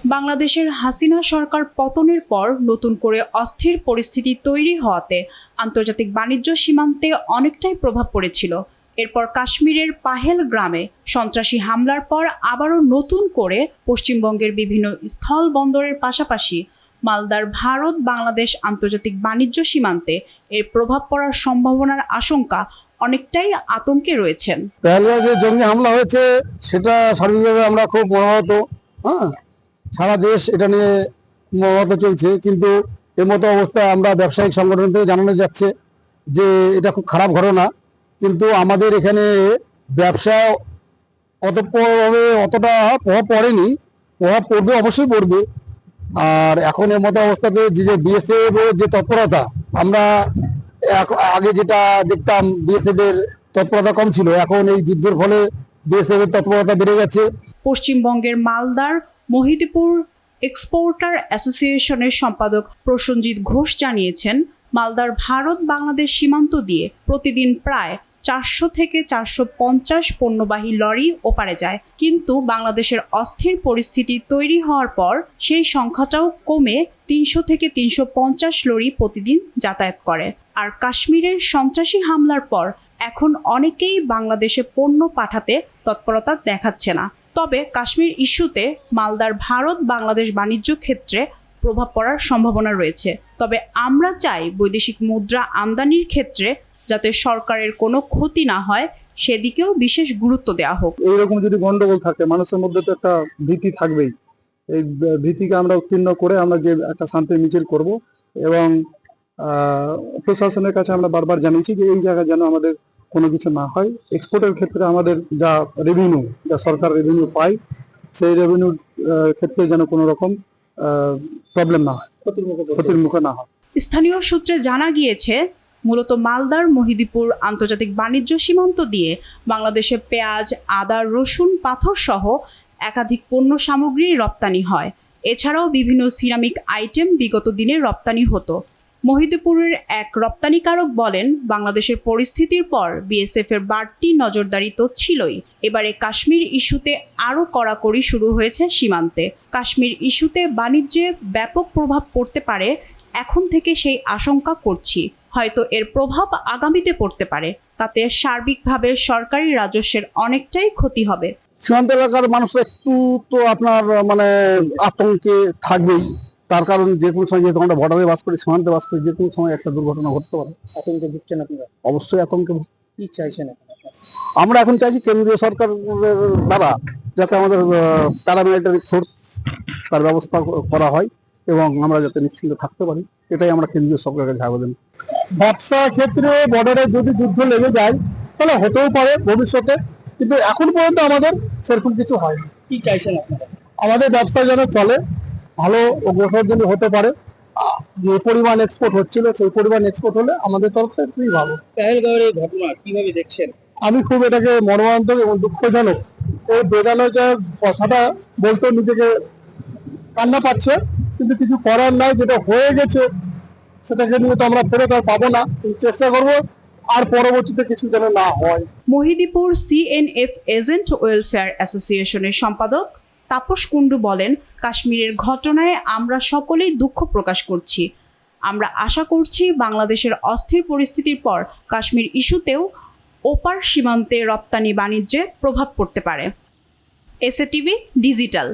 বাংলাদেশের হাসিনা সরকার পতনের পর নতুন করে অস্থির পরিস্থিতি তৈরি হওয়াতে আন্তর্জাতিক বাণিজ্য সীমান্তে অনেকটাই প্রভাব পড়েছিল। এরপর কাশ্মীরের পাহেল গ্রামে সন্ত্রাসী হামলার পর আবারও নতুন করে পশ্চিমবঙ্গের বিভিন্ন স্থল বন্দরের পাশাপাশি মালদার ভারত বাংলাদেশ আন্তর্জাতিক বাণিজ্য সীমান্তে এর প্রভাব পড়ার সম্ভাবনার আশঙ্কা অনেকটাই আতঙ্কে রয়েছেন। যে জঙ্গি হামলা হয়েছে সেটা সার্বিকভাবে আমরা খুব মর্মাহত। সারা দেশ এটা নিয়ে মর্মাহত চলছে, কিন্তু এর মতো অবস্থায় আমরা ব্যবসায়িক সংগঠন থেকে জানানো যাচ্ছে যে এটা খুব খারাপ ঘটনা, কিন্তু আমাদের এখানে ব্যবসা অতটা প্রভাব পড়েনি। প্রভাব পড়বে, অবশ্যই পড়বে। আর এখন এর মতো অবস্থাতে যে বিএসএফ যে তৎপরতা, আমরা আগে যেটা দেখতাম বিএসএফ এর তৎপরতা কম ছিল, এখন এই যুদ্ধের ফলে বিএসএফ এর তৎপরতা বেড়ে গেছে। পশ্চিমবঙ্গের মালদার মহিদপুর এক্সপোর্টার অ্যাসোসিয়েশনের সম্পাদক প্রসেনজিৎ ঘোষ জানিয়েছেন, মালদার ভারত বাংলাদেশ সীমান্ত দিয়ে প্রতিদিন প্রায় 400 থেকে 450 পণ্যবাহী লরি ওপারে যায়, কিন্তু বাংলাদেশের অস্থির পরিস্থিতি তৈরি হওয়ার পর সেই সংখ্যাটাও কমে 300 থেকে 350 লরি প্রতিদিন যাতায়াত করে। আর কাশ্মীরের সন্ত্রাসী হামলার পর এখন অনেকেই বাংলাদেশে পণ্য পাঠাতে তৎপরতা দেখাচ্ছে না। তবে কাশ্মীর ইস্যুতে মালদার ভারত বাংলাদেশ বাণিজ্য ক্ষেত্রে প্রভাব পড়ার সম্ভাবনা রয়েছে। তবে আমরা চাই বৈদেশিক মুদ্রা আমদানির ক্ষেত্রে যাতে সরকারের কোনো ক্ষতি না হয় সেদিকেও বিশেষ গুরুত্ব দেওয়া হোক। এইরকম যদি গন্ডগোল থাকে, মানুষের মধ্যে তো একটা ভীতি থাকবেই। এই ভীতিকে আমরা উত্তীর্ণ করে আমরা যে একটা শান্তি মিছিল করব, এবং প্রশাসনের কাছে আমরা বারবার জানিয়েছি যে এই জায়গায় যেন আমাদের কোনো কিছু না হয়। এক্সপোর্টের ক্ষেত্রে আমাদের যা রেভিনিউ, যা সরকার রেভিনিউ পায়, সেই রেভিনিউর ক্ষেত্রে যেন কোনো রকম প্রবলেম না হয়, ক্ষতির মুখে না হয়। স্থানীয় সূত্রে জানা গিয়েছে, মূলত মালদার মহিদপুর আন্তর্জাতিক বাণিজ্য সীমান্ত দিয়ে বাংলাদেশে পেঁয়াজ, আদা, রসুন, পাথর সহ একাধিক পণ্য সামগ্রী রপ্তানি হয়। এছাড়াও বিভিন্ন সিরামিক আইটেম বিগত দিনে রপ্তানি হতো। মহিদপুরের এক রপ্তানিকারক বলেন, বাংলাদেশের পরিস্থিতির পর বিএসএফ এর বাড়তি নজরদারি তো ছিলই, এবারে কাশ্মীর ইস্যুতে আরও কড়াকড়ি শুরু হয়েছে সীমান্তে। কাশ্মীর ইস্যুতে বাণিজ্যে ব্যাপক প্রভাব পড়তে পারে, এখন থেকে সেই আশঙ্কা করছি। হয়তো এর প্রভাব আগামীতে পড়তে পারে, তাতে সার্বিকভাবে সরকারি রাজস্বের অনেকটাই ক্ষতি হবে। সীমান্ত এলাকার মানুষ একটু তো আপনার আতঙ্কে থাকবেই। তার কারণ যে কোনো সময়, যেহেতু আমরা বর্ডারে বাস করি, সীমান্তে বাস করি, যে কোনো সময় একটা দুর্ঘটনা ঘটতে পারে। আতঙ্কে ভুগছেন আপনারা? অবশ্যই আতঙ্কে। কি চাইছেন আমরা এখন চাইছি কেন্দ্রীয় সরকারের দ্বারা যাতে আমাদের প্যারামিলিটারি ফোর্স তার ব্যবস্থা করা হয় এবং আমরা যাতে নিশ্চিন্ত থাকতে পারি, এটাই আমরা কেন্দ্রীয় সরকারের কাছে আবেদন। ব্যবসা ক্ষেত্রে বর্ডারে যদি যুদ্ধ লেগে যায় তাহলে হতেও পারে ভবিষ্যতে, কিন্তু এখন পর্যন্ত আমাদের সেরকম কিছু হয়নি। কি চাইছেন আপনারা? আমাদের ব্যবসা যেন চলে, ভালো অগ্রসর যেন হতে পারে। যে পরিমাণ এক্সপোর্ট হচ্ছিল সেই পরিমাণ এক্সপোর্ট হলে আমাদের তরফ থেকে খুবই ভালো। পেহেলগাঁওয়ের এই ঘটনা কিভাবে দেখছেন? আমি খুব এটাকে মর্মান্তিক এবং দুঃখজনক, এই বেদনাজনক কথাটা বলতে নিজেকে কান্না পাচ্ছে, কিন্তু কিছু করার নাই। যেটা হয়ে গেছে সেটাকে নিয়ে তো আমরা ফেরত আর পাবো না, চেষ্টা করবো আর পরবর্তীতে কিছু যেন না হয়। মহিদপুর সিএনএফ এজেন্ট ওয়েলফেয়ার অ্যাসোসিয়েশনের সম্পাদক তাপস কুণ্ডু বলেন, কাশ্মীরের ঘটনায় আমরা সকলেই দুঃখ প্রকাশ করছি। আমরা আশা করছি বাংলাদেশের অস্থির পরিস্থিতির পর কাশ্মীর ইস্যুতেও ওপার সীমান্তে রপ্তানি বাণিজ্যে প্রভাব পড়তে পারে। SATV digital.